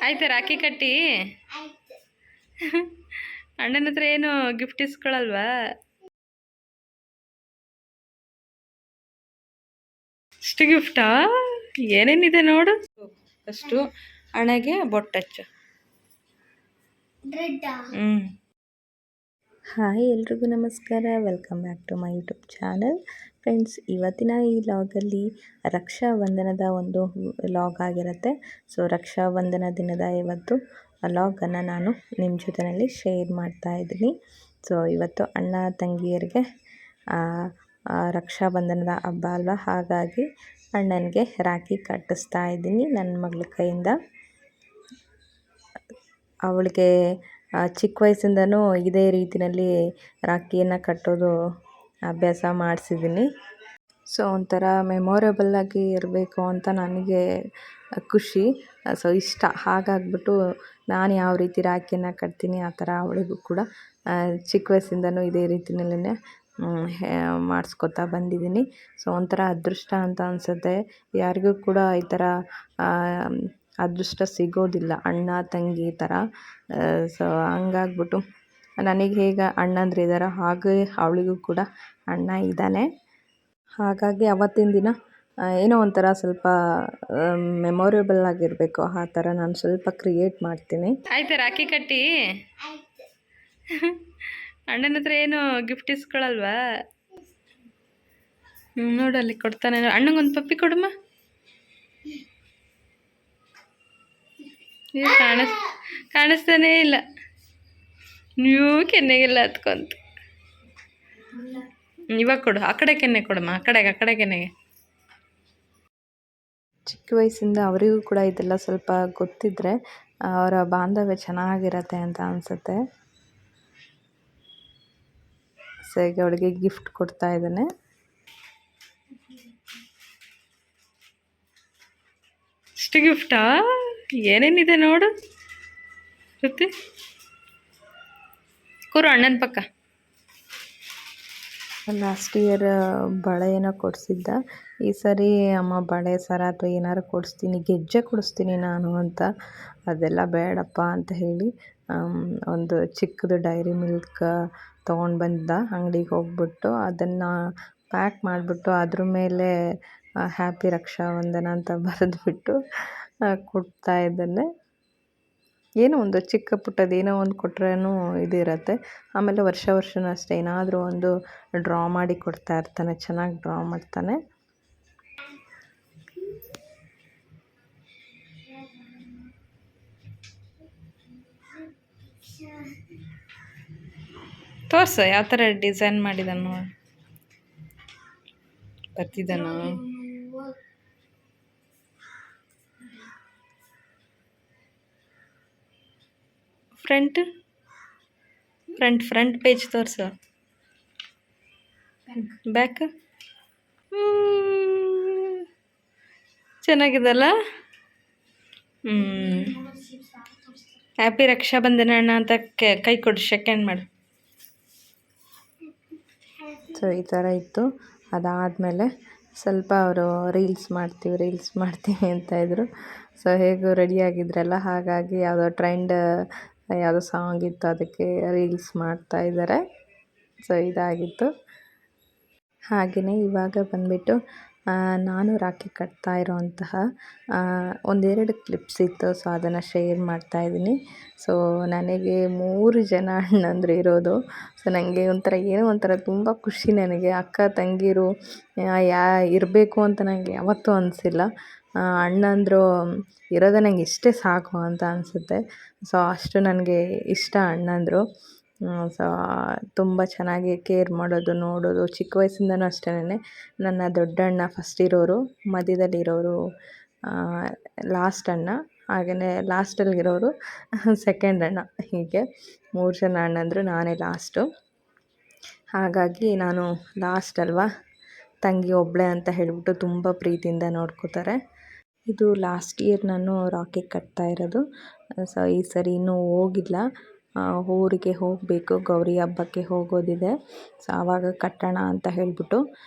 ಆಯ್ತಾ ರಾಖಿ ಕಟ್ಟಿ ಅಣ್ಣನ ಹತ್ರ ಏನು ಗಿಫ್ಟ್ ಇಸ್ಕೊಳಲ್ವಾ? ಇಷ್ಟು ಗಿಫ್ಟಾ? ಏನೇನಿದೆ ನೋಡು. ಫಸ್ಟು ಅಣ್ಣಗೆ ಬೊಟ್ಟಚ್ಚು. ಹಾಯ್, ಎಲ್ರಿಗೂ ನಮಸ್ಕಾರ. Welcome back to my YouTube channel. Friends, ಇವತ್ತಿನ ಈ ಲಾಗಲ್ಲಿ ರಕ್ಷಾಬಂಧನದ ಒಂದು ಲಾಗ್ ಆಗಿರುತ್ತೆ. ಸೊ ರಕ್ಷಾಬಂಧನ ದಿನದ ಇವತ್ತು ಲಾಗನ್ನು ನಾನು ನಿಮ್ಮ ಜೊತೆಯಲ್ಲಿ ಶೇರ್ ಮಾಡ್ತಾ ಇದ್ದೀನಿ. ಸೊ ಇವತ್ತು ಅಣ್ಣ ತಂಗಿಯರಿಗೆ ರಕ್ಷಾಬಂಧನದ ಹಬ್ಬ ಅಲ್ವಾ, ಹಾಗಾಗಿ ಅಣ್ಣನಿಗೆ ರಾಖಿ ಕಟ್ಟಿಸ್ತಾ ಇದ್ದೀನಿ ನನ್ನ ಮಗಳ ಕೈಯಿಂದ. ಅವಳಿಗೆ ಚಿಕ್ಕ ವಯಸ್ಸಿಂದನೂ ಇದೇ ರೀತಿಯಲ್ಲಿ ರಾಖಿಯನ್ನು ಕಟ್ಟೋದು ಅಭ್ಯಾಸ ಮಾಡಿಸಿದ್ದೀನಿ. ಸೊ ಒಂಥರ ಮೆಮೊರೇಬಲ್ಲಾಗಿ ಇರಬೇಕು ಅಂತ ನನಗೆ ಖುಷಿ, ಸೊ ಇಷ್ಟ. ಹಾಗಾಗ್ಬಿಟ್ಟು ನಾನು ಯಾವ ರೀತಿ ರಾಖಿಯನ್ನು ಕಟ್ತೀನಿ ಆ ಥರ ಅವಳಿಗೂ ಕೂಡ ಚಿಕ್ಕ ವಯಸ್ಸಿಂದನೂ ಇದೇ ರೀತಿಯಲ್ಲೇ ಮಾಡಿಸ್ಕೊತಾ ಬಂದಿದ್ದೀನಿ. ಸೊ ಒಂಥರ ಅದೃಷ್ಟ ಅಂತ ಅನಿಸುತ್ತೆ. ಯಾರಿಗೂ ಕೂಡ ಈ ಥರ ಅದೃಷ್ಟ ಸಿಗೋದಿಲ್ಲ, ಅಣ್ಣ ತಂಗಿ ಥರ. ಸೊ ಹಂಗಾಗ್ಬಿಟ್ಟು ನನಗೆ ಹೇಗೆ ಅಣ್ಣಂದ್ರಿದ್ದಾರೋ ಹಾಗೆ ಅವಳಿಗೂ ಕೂಡ ಅಣ್ಣ ಇದ್ದಾನೆ. ಹಾಗಾಗಿ ಅವತ್ತಿನ ದಿನ ಏನೋ ಒಂಥರ ಸ್ವಲ್ಪ ಮೆಮೊರೇಬಲ್ ಆಗಿರಬೇಕು, ಆ ಥರ ನಾನು ಸ್ವಲ್ಪ ಕ್ರಿಯೇಟ್ ಮಾಡ್ತೀನಿ. ಆಯ್ತಾ ರಾಖಿ ಕಟ್ಟಿ? ಅಣ್ಣನ ಹತ್ರ ಏನು ಗಿಫ್ಟ್ ಇಸ್ಕೊಳಲ್ವಾ? ನೋಡಲ್ಲಿ ಕೊಡ್ತಾನೆ. ಅಣ್ಣಂಗೊಂದು ಪಪ್ಪಿ ಕೊಡಮ್ಮ. ಕಾಣಿಸ್ತಾನೇ ಇಲ್ಲ, ನೀವು ಕೆನ್ನೆಗೆಲ್ಲ ಹತ್ಕೊಂತ. ಇವಾಗ ಕೊಡು, ಆ ಕಡೆ ಕೆನ್ನೆ ಕೊಡಮ್ಮ, ಆ ಕಡೆ ಕೆನ್ನೆಗೆ. ಚಿಕ್ಕ ವಯಸ್ಸಿಂದ ಅವರಿಗೂ ಕೂಡ ಇದೆಲ್ಲ ಸ್ವಲ್ಪ ಗೊತ್ತಿದ್ರೆ ಅವರ ಬಾಂಧವ್ಯ ಚೆನ್ನಾಗಿರತ್ತೆ ಅಂತ ಅನಿಸುತ್ತೆ. ಸೊ ಈಗ ಅವಳಿಗೆ ಗಿಫ್ಟ್ ಕೊಡ್ತಾ ಇದ್ದಾನೆ. ಇಷ್ಟು ಗಿಫ್ಟಾ? ಏನೇನಿದೆ ನೋಡು. ಜೊತೆ ಕೂರು ಅಣ್ಣನ ಪಕ್ಕ. ಲಾಸ್ಟ್ ಇಯರ್ ಬಳೆ ಏನೋ ಕೊಡಿಸಿದ್ದ. ಈ ಸರಿ ಅಮ್ಮ ಬಳೆ ಸರ ಅಥವಾ ಏನಾರು ಕೊಡಿಸ್ತೀನಿ, ಗೆಜ್ಜೆ ಕೊಡಿಸ್ತೀನಿ ನಾನು ಅಂತ. ಅದೆಲ್ಲ ಬೇಡಪ್ಪ ಅಂತ ಹೇಳಿ ಒಂದು ಚಿಕ್ಕದು ಡೈರಿ ಮಿಲ್ಕ್ ತೊಗೊಂಡು ಬಂದ ಅಂಗಡಿಗೆ ಹೋಗ್ಬಿಟ್ಟು, ಅದನ್ನು ಪ್ಯಾಕ್ ಮಾಡಿಬಿಟ್ಟು ಅದ್ರ ಮೇಲೆ ಹ್ಯಾಪಿ ರಕ್ಷಾಬಂಧನ ಅಂತ ಬರೆದ್ಬಿಟ್ಟು ಕೊಡ್ತಾ ಇದ್ದಾನೆ. ಏನೋ ಒಂದು ಚಿಕ್ಕ ಪುಟ್ಟದ್ದು ಏನೋ ಒಂದು ಕೊಟ್ರೇನೂ ಇದಿರುತ್ತೆ. ಆಮೇಲೆ ವರ್ಷನೂ ಅಷ್ಟೇ ಏನಾದರೂ ಒಂದು ಡ್ರಾ ಮಾಡಿ ಕೊಡ್ತಾ ಇರ್ತಾನೆ, ಚೆನ್ನಾಗಿ ಡ್ರಾ ಮಾಡ್ತಾನೆ. ತೋರ್ಸು ಯಾವ ಥರ ಡಿಸೈನ್ ಮಾಡಿದನು, ಬರ್ತಿದ್ದಾನು. ಫ್ರಂಟ್ ಪೇಜ್ ತೋರಿಸು, ಬ್ಯಾಕ್ ಚೆನ್ನಾಗಿದಲ್ಲ. ಹ್ಯಾಪಿ ರಕ್ಷಾಬಂಧನ ಅಣ್ಣ ಅಂತ ಕೈ ಕೊಡು, ಸೆಕೆಂಡ್ ಮಾಡು. ಸೊ ಈ ಥರ ಇತ್ತು. ಅದಾದಮೇಲೆ ಸ್ವಲ್ಪ ಅವರು ರೀಲ್ಸ್ ಮಾಡ್ತೀವಿ ಅಂತ ಇದ್ದರು. ಸೊ ಹೇಗೂ ರೆಡಿಯಾಗಿದ್ರಲ್ಲ, ಹಾಗಾಗಿ ಯಾವುದೋ ಟ್ರೆಂಡ್ ಯಾವುದೋ ಸಾಂಗ್ ಇತ್ತು, ಅದಕ್ಕೆ ರೀಲ್ಸ್ ಮಾಡ್ತಾ ಇದ್ದಾರೆ. ಸೊ ಇದಾಗಿತ್ತು. ಹಾಗೆಯೇ ಇವಾಗ ಬಂದುಬಿಟ್ಟು ನಾನು ರಾಖಿ ಕಟ್ತಾ ಇರೋವಂತಹ ಒಂದೆರಡು ಕ್ಲಿಪ್ಸ್ ಇತ್ತು. ಸೊ ಅದನ್ನು ಶೇರ್ ಮಾಡ್ತಾಯಿದ್ದೀನಿ. ಸೊ ನನಗೆ 3 ಜನ ಅಣ್ಣಂದ್ರು ಇರೋದು. ಸೊ ನನಗೆ ಏನೋ ಒಂಥರ ತುಂಬ ಖುಷಿ. ನನಗೆ ಅಕ್ಕ ತಂಗಿರು ಇರಬೇಕು ಅಂತ ನನಗೆ ಯಾವತ್ತೂ ಅನಿಸಿಲ್ಲ. ಅಣ್ಣಂದ್ರು ಇರೋದೇ ನನಗೆ ಇಷ್ಟೇ ಸಾಕು ಅಂತ ಅನಿಸುತ್ತೆ. ಸೊ ಅಷ್ಟು ನನಗೆ ಇಷ್ಟ ಅಣ್ಣಂದ್ರು. ಸೊ ತುಂಬ ಚೆನ್ನಾಗಿ ಕೇರ್ ಮಾಡೋದು, ನೋಡೋದು. ಚಿಕ್ಕ ವಯಸ್ಸಿಂದನೂ ಅಷ್ಟೇನೆ. ನನ್ನ ದೊಡ್ಡಣ್ಣ ಫಸ್ಟ್ ಇರೋರು, ಮಧ್ಯದಲ್ಲಿರೋರು ಲಾಸ್ಟ್ ಅಣ್ಣ, ಹಾಗೆಯೇ ಲಾಸ್ಟಲ್ಲಿರೋರು ಸೆಕೆಂಡ್ ಅಣ್ಣ. ಹೀಗೆ 3 ಜನ ಅಣ್ಣಂದರು, ನಾನೇ ಲಾಸ್ಟು. ಹಾಗಾಗಿ ನಾನು ಲಾಸ್ಟ್ ಅಲ್ವಾ, ತಂಗಿ ಒಬ್ಬಳೆ ಅಂತ ಹೇಳಿಬಿಟ್ಟು ತುಂಬ ಪ್ರೀತಿಯಿಂದ ನೋಡ್ಕೋತಾರೆ. ಇದು ಲಾಸ್ಟ್ ಇಯರ್ ನಾನು ರಾಖಿ ಕಟ್ತಾ ಇರೋದು. ಸೊ ಈ ಸರಿ ಇನ್ನೂ ಹೋಗಿಲ್ಲ, ಊರಿಗೆ ಹೋಗಬೇಕು, ಗೌರಿ ಹಬ್ಬಕ್ಕೆ ಹೋಗೋದಿದೆ. ಸೊ ಆವಾಗ ಕಟ್ಟೋಣ ಅಂತ ಹೇಳಿಬಿಟ್ಟು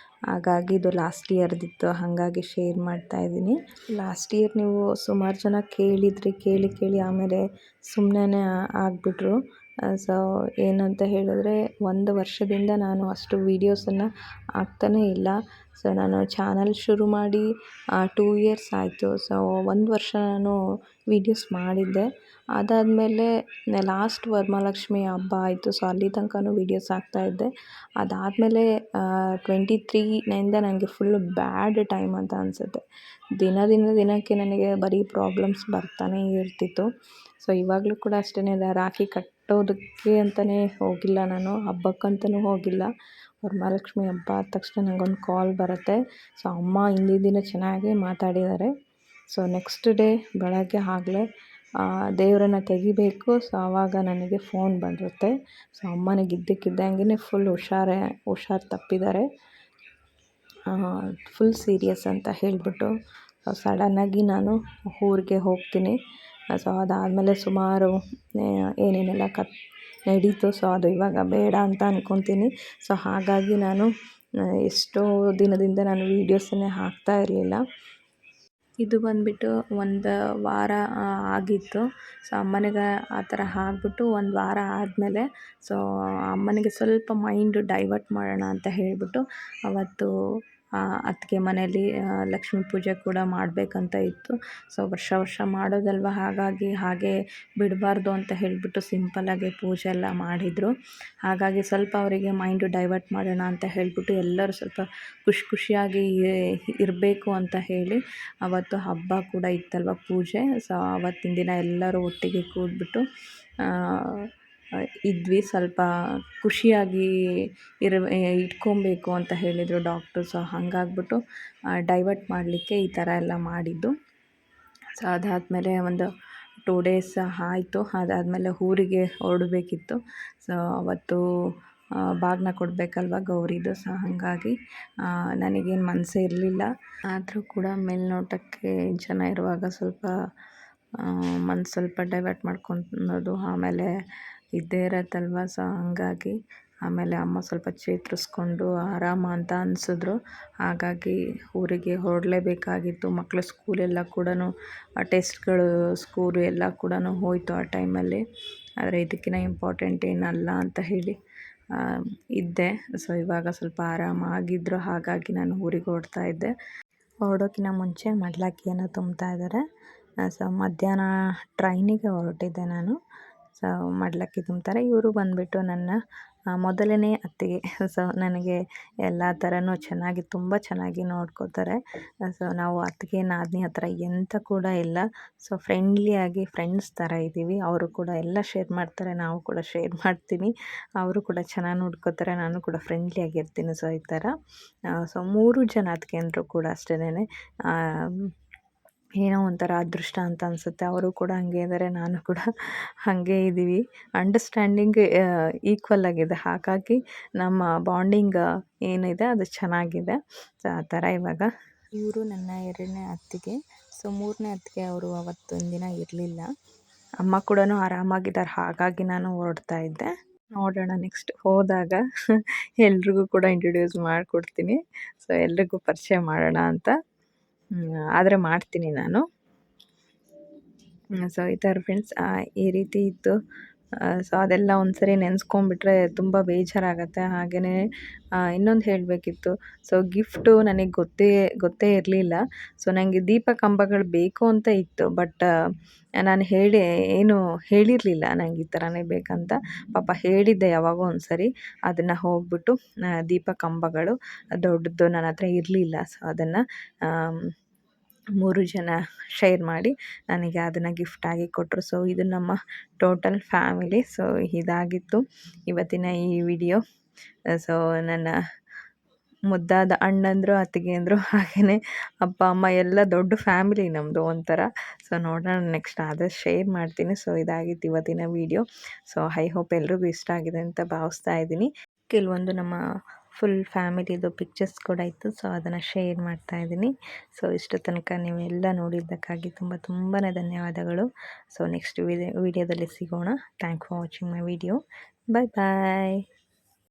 ಹಾಗಾಗಿ ಇದು ಲಾಸ್ಟ್ ಇಯರ್ದಿತ್ತು, ಹಾಗಾಗಿ ಶೇರ್ ಮಾಡ್ತಾಯಿದ್ದೀನಿ. ಲಾಸ್ಟ್ ಇಯರ್ ನೀವು ಸುಮಾರು ಜನ ಕೇಳಿದ್ರಿ, ಕೇಳಿ ಆಮೇಲೆ ಸುಮ್ಮನೆ ಆಗಿಬಿಟ್ರು. ಸೊ ಏನಂತ ಹೇಳಿದ್ರೆ 1 ವರ್ಷದಿಂದ ನಾನು ಅಷ್ಟು ವೀಡಿಯೋಸನ್ನು ಹಾಕ್ತಾನೇ ಇಲ್ಲ. ಸೊ ನಾನು ಚಾನಲ್ ಶುರು ಮಾಡಿ 2 ಇಯರ್ಸ್ ಆಯಿತು. ಸೊ 1 ವರ್ಷ ನಾನು ವೀಡಿಯೋಸ್ ಮಾಡಿದ್ದೆ. ಅದಾದಮೇಲೆ ಲಾಸ್ಟ್ ವರಮಹಾಲಕ್ಷ್ಮಿ ಹಬ್ಬ ಆಯಿತು. ಸೊ ಅಲ್ಲಿ ತನಕನೂ ವೀಡಿಯೋಸ್ ಹಾಕ್ತಾಯಿದ್ದೆ. ಅದಾದಮೇಲೆ 23ನಿಂದ ನನಗೆ ಫುಲ್ಲು ಬ್ಯಾಡ್ ಟೈಮ್ ಅಂತ ಅನಿಸುತ್ತೆ. ದಿನಕ್ಕೆ ನನಗೆ ಬರೀ ಪ್ರಾಬ್ಲಮ್ಸ್ ಬರ್ತಾನೇ ಇರ್ತಿತ್ತು. ಸೊ ಇವಾಗಲೂ ಕೂಡ ಅಷ್ಟೇ, ರಾಖಿ ಕಟ್ಟೋದಕ್ಕೆ ಅಂತಲೇ ಹೋಗಿಲ್ಲ, ನಾನು ಹಬ್ಬಕ್ಕಂತಲೂ ಹೋಗಿಲ್ಲ. ವರಮಹಾಲಕ್ಷ್ಮಿ ಹಬ್ಬ ಆದ ತಕ್ಷಣ ನನಗೊಂದು ಕಾಲ್ ಬರುತ್ತೆ. ಸೊ ಅಮ್ಮ ಹಿಂದಿನ ದಿನ ಚೆನ್ನಾಗೇ ಮಾತಾಡಿದ್ದಾರೆ. ಸೊ ನೆಕ್ಸ್ಟ್ ಡೇ ಬೆಳಗ್ಗೆ ಆಗಲೇ ದೇವರನ್ನು ತೆಗಿಬೇಕು. ಸೊ ಆವಾಗ ನನಗೆ ಫೋನ್ ಬರುತ್ತೆ. ಸೊ ಅಮ್ಮನಿಗೆ ಇದ್ದಕ್ಕಿದ್ದಂಗೆ ಫುಲ್ ಹುಷಾರು ತಪ್ಪಿದ್ದಾರೆ, ಫುಲ್ ಸೀರಿಯಸ್ ಅಂತ ಹೇಳಿಬಿಟ್ಟು ಸಡನ್ನಾಗಿ ನಾನು ಊರಿಗೆ ಹೋಗ್ತೀನಿ. ಸೊ ಅದಾದಮೇಲೆ ಸುಮಾರು ಏನೇನೆಲ್ಲ ನಡೀತು. ಸೊ ಅದು ಇವಾಗ ಬೇಡ ಅಂತ ಅಂದ್ಕೊತೀನಿ. ಸೊ ಹಾಗಾಗಿ ನಾನು ಎಷ್ಟೋ ದಿನದಿಂದ ನಾನು ವೀಡಿಯೋಸನ್ನೇ ಹಾಕ್ತಾ ಇರಲಿಲ್ಲ. ಇದು ಬಂದುಬಿಟ್ಟು 1 ವಾರ ಆಗಿತ್ತು. ಸೊ ಅಮ್ಮನಿಗೆ ಆ ಥರ ಆಗಿಬಿಟ್ಟು 1 ವಾರ ಆದಮೇಲೆ ಸೊ ಅಮ್ಮನಿಗೆ ಸ್ವಲ್ಪ ಮೈಂಡ್ ಡೈವರ್ಟ್ ಮಾಡೋಣ ಅಂತ ಹೇಳಿಬಿಟ್ಟು ಅವತ್ತು ಅತ್ತಿಗೆ ಮನೆಯಲ್ಲಿ ಲಕ್ಷ್ಮೀ ಪೂಜೆ ಕೂಡ ಮಾಡಬೇಕಂತ ಇತ್ತು. ಸೊ ವರ್ಷ ಮಾಡೋದಲ್ವ, ಹಾಗಾಗಿ ಹಾಗೆ ಬಿಡಬಾರ್ದು ಅಂತ ಹೇಳಿಬಿಟ್ಟು ಸಿಂಪಲ್ಲಾಗಿ ಪೂಜೆ ಎಲ್ಲ ಮಾಡಿದರು. ಹಾಗಾಗಿ ಸ್ವಲ್ಪ ಅವರಿಗೆ ಮೈಂಡು ಡೈವರ್ಟ್ ಮಾಡೋಣ ಅಂತ ಹೇಳಿಬಿಟ್ಟು ಎಲ್ಲರೂ ಸ್ವಲ್ಪ ಖುಷಿಯಾಗಿ ಇರಬೇಕು ಅಂತ ಹೇಳಿ ಅವತ್ತು ಹಬ್ಬ ಕೂಡ ಇತ್ತಲ್ವ, ಪೂಜೆ. ಸೊ ಆವತ್ತಿನ ದಿನ ಎಲ್ಲರೂ ಒಟ್ಟಿಗೆ ಕೂತ್ಬಿಟ್ಟು ಇದ್ವಿ. ಸ್ವಲ್ಪ ಖುಷಿಯಾಗಿ ಇಟ್ಕೊಬೇಕು ಅಂತ ಹೇಳಿದರು ಡಾಕ್ಟ್ರು. ಸೊ ಹಾಗಾಗ್ಬಿಟ್ಟು ಡೈವರ್ಟ್ ಮಾಡಲಿಕ್ಕೆ ಈ ಥರ ಎಲ್ಲ ಮಾಡಿದ್ದು. ಸೊ ಅದಾದಮೇಲೆ ಒಂದು 2 ಡೇಸ್ ಆಯಿತು. ಅದಾದಮೇಲೆ ಊರಿಗೆ ಹೊರಡಬೇಕಿತ್ತು. ಸೊ ಅವತ್ತು ಬಾಗಿನ ಕೊಡಬೇಕಲ್ವ ಗೌರಿದು. ಸೊ ಹಾಗಾಗಿ ನನಗೇನು ಮನಸ್ಸೇ ಇರಲಿಲ್ಲ. ಆದರೂ ಕೂಡ ಮೇಲ್ನೋಟಕ್ಕೆ ಜನ ಇರುವಾಗ ಸ್ವಲ್ಪ ಮನಸ್ಸು ಸ್ವಲ್ಪ ಡೈವರ್ಟ್ ಮಾಡ್ಕೊಳೋದು ಆಮೇಲೆ ಇದ್ದೇ ಇರತ್ತಲ್ವ. ಸೊ ಹಾಗಾಗಿ ಆಮೇಲೆ ಅಮ್ಮ ಸ್ವಲ್ಪ ಚೇತರಿಸ್ಕೊಂಡು ಆರಾಮ ಅಂತ ಅನಿಸಿದ್ರು. ಹಾಗಾಗಿ ಊರಿಗೆ ಹೊರಡಲೇಬೇಕಾಗಿತ್ತು. ಮಕ್ಕಳ ಸ್ಕೂಲೆಲ್ಲ ಕೂಡ ಟೆಸ್ಟ್ಗಳು ಸ್ಕೂಲು ಎಲ್ಲ ಕೂಡ ಹೋಯಿತು ಆ ಟೈಮಲ್ಲಿ. ಆದರೆ ಇದಕ್ಕಿಂತ ಇಂಪಾರ್ಟೆಂಟ್ ಏನಲ್ಲ ಅಂತ ಹೇಳಿ ಇದ್ದೆ. ಸೊ ಇವಾಗ ಸ್ವಲ್ಪ ಆರಾಮಾಗಿದ್ದರು, ಹಾಗಾಗಿ ನಾನು ಊರಿಗೆ ಹೊರಡ್ತಾ ಇದ್ದೆ. ಹೊರಡೋಕ್ಕಿಂತ ಮುಂಚೆ ಮಡಿಲಕ್ಕಿಯನ್ನು ತುಂಬ್ತಾ ಇದ್ದಾರೆ. ಸೊ ಮಧ್ಯಾಹ್ನ ಟ್ರೈನಿಗೆ ಹೊರಟಿದ್ದೆ ನಾನು. ಸೊ ಮಡಿಲಕ್ಕಿ ತುಂಬ್ತಾರೆ. ಇವರು ಬಂದುಬಿಟ್ಟು ನನ್ನ ಮೊದಲನೇ ಅತ್ತಿಗೆ. ಸೊ ನನಗೆ ಎಲ್ಲ ಥರನೂ ತುಂಬ ಚೆನ್ನಾಗಿ ನೋಡ್ಕೋತಾರೆ. ಸೊ ನಾವು ಅತ್ತಿಗೆ ನಾದಿನಿ ಹತ್ರ ಎಂಥ ಕೂಡ ಇಲ್ಲ. ಸೊ ಫ್ರೆಂಡ್ಲಿಯಾಗಿ ಫ್ರೆಂಡ್ಸ್ ಥರ ಇದ್ದೀವಿ. ಅವರು ಕೂಡ ಎಲ್ಲ ಶೇರ್ ಮಾಡ್ತಾರೆ, ನಾವು ಕೂಡ ಶೇರ್ ಮಾಡ್ತೀನಿ. ಅವರು ಕೂಡ ಚೆನ್ನಾಗಿ ನೋಡ್ಕೋತಾರೆ, ನಾನು ಕೂಡ ಫ್ರೆಂಡ್ಲಿಯಾಗಿರ್ತೀನಿ. ಸೊ ಈ ಥರ ಸೊ 3 ಜನ ಅತ್ತಿಗೆಯಂದ್ರು ಕೂಡ ಅಷ್ಟೇನೆ. ಏನೋ ಒಂಥರ ಅದೃಷ್ಟ ಅಂತ ಅನಿಸುತ್ತೆ. ಅವರು ಕೂಡ ಹಾಗೆ ಇದ್ದಾರೆ, ನಾನು ಕೂಡ ಹಾಗೆ ಇದ್ದೀವಿ. ಅಂಡರ್ಸ್ಟ್ಯಾಂಡಿಂಗ್ ಈಕ್ವಲ್ ಆಗಿದೆ. ಹಾಗಾಗಿ ನಮ್ಮ ಬಾಂಡಿಂಗ್ ಏನಿದೆ ಅದು ಚೆನ್ನಾಗಿದೆ. ಸೊ ಆ ಥರ ಇವಾಗ ಇವರು ನನ್ನ 2ನೇ ಅತ್ತಿಗೆ. ಸೊ 3ನೇ ಅತ್ತಿಗೆ ಅವರು ಅವತ್ತೊಂದು ದಿನ ಇರಲಿಲ್ಲ. ಅಮ್ಮ ಕೂಡ ಆರಾಮಾಗಿದ್ದಾರೆ, ಹಾಗಾಗಿ ನಾನು ಹೊರಡ್ತಾ ಇದ್ದೆ. ನೋಡೋಣ ನೆಕ್ಸ್ಟ್ ಹೋದಾಗ ಎಲ್ರಿಗೂ ಕೂಡ ಇಂಟ್ರೊಡ್ಯೂಸ್ ಮಾಡಿಕೊಡ್ತೀನಿ. ಸೊ ಎಲ್ರಿಗೂ ಪರಿಚಯ ಮಾಡೋಣ ಅಂತ ಆದರೆ ಮಾಡ್ತೀನಿ ನಾನು. ಸೊ ಈ ಥರ ಫ್ರೆಂಡ್ಸ್ ಈ ರೀತಿ ಇತ್ತು. ಸೊ ಅದೆಲ್ಲ ಒಂದ್ಸರಿ ನೆನೆಸ್ಕೊಂಡ್ಬಿಟ್ರೆ ತುಂಬ ಬೇಜಾರಾಗುತ್ತೆ. ಹಾಗೆಯೇ ಇನ್ನೊಂದು ಹೇಳಬೇಕಿತ್ತು. ಸೊ ಗಿಫ್ಟು ನನಗೆ ಗೊತ್ತೇ ಇರಲಿಲ್ಲ. ಸೊ ನನಗೆ ದೀಪ ಕಂಬಗಳು ಬೇಕು ಅಂತ ಇತ್ತು. ಬಟ್ ನಾನು ಏನು ಹೇಳಿರಲಿಲ್ಲ ನನಗೆ ಈ ಥರನೇ ಬೇಕಂತ. ಪಾಪ ಹೇಳಿದ್ದೆ ಯಾವಾಗೋ ಒಂದು ಸರಿ. ಅದನ್ನು ಹೋಗ್ಬಿಟ್ಟು ದೀಪ ಕಂಬಗಳು ದೊಡ್ಡದು ನನ್ನ ಹತ್ರ ಇರಲಿಲ್ಲ. ಸೊ ಅದನ್ನು 3 ಜನ ಶೇರ್ ಮಾಡಿ ನನಗೆ ಅದನ್ನು ಗಿಫ್ಟಾಗಿ ಕೊಟ್ಟರು. ಸೊ ಇದು ನಮ್ಮ ಟೋಟಲ್ ಫ್ಯಾಮಿಲಿ. ಸೊ ಇದಾಗಿತ್ತು ಇವತ್ತಿನ ಈ ವಿಡಿಯೋ. ಸೊ ನನ್ನ ಮುದ್ದಾದ ಅಣ್ಣಂದರು, ಅತ್ತಿಗೆಯಂದರು, ಹಾಗೆಯೇ ಅಪ್ಪ ಅಮ್ಮ ಎಲ್ಲ ದೊಡ್ಡ ಫ್ಯಾಮಿಲಿ ನಮ್ಮದು ಒಂಥರ. ಸೊ ನೋಡೋಣ ನೆಕ್ಸ್ಟ್ ಆದಷ್ಟು ಶೇರ್ ಮಾಡ್ತೀನಿ. ಸೊ ಇದಾಗಿತ್ತು ಇವತ್ತಿನ ವಿಡಿಯೋ. ಸೊ ಐ ಹೋಪ್ ಎಲ್ರಿಗೂ ಇಷ್ಟ ಆಗಿದೆ ಅಂತ ಭಾವಿಸ್ತಾ ಇದ್ದೀನಿ. ಕೆಲವೊಂದು ನಮ್ಮ ಫುಲ್ ಫ್ಯಾಮಿಲಿದು ಪಿಕ್ಚರ್ಸ್ ಕೂಡ ಇತ್ತು. ಸೊ ಅದನ್ನು ಶೇರ್ ಮಾಡ್ತಾ ಇದ್ದೀನಿ. ಸೊ ಇಷ್ಟು ತನಕ ನೀವೆಲ್ಲ ನೋಡಿದ್ದಕ್ಕಾಗಿ ತುಂಬಾ ಧನ್ಯವಾದಗಳು. ಸೊ ನೆಕ್ಸ್ಟ್ ವಿಡಿಯೋದಲ್ಲಿ ಸಿಗೋಣ. Thank for watching my video. Bye bye.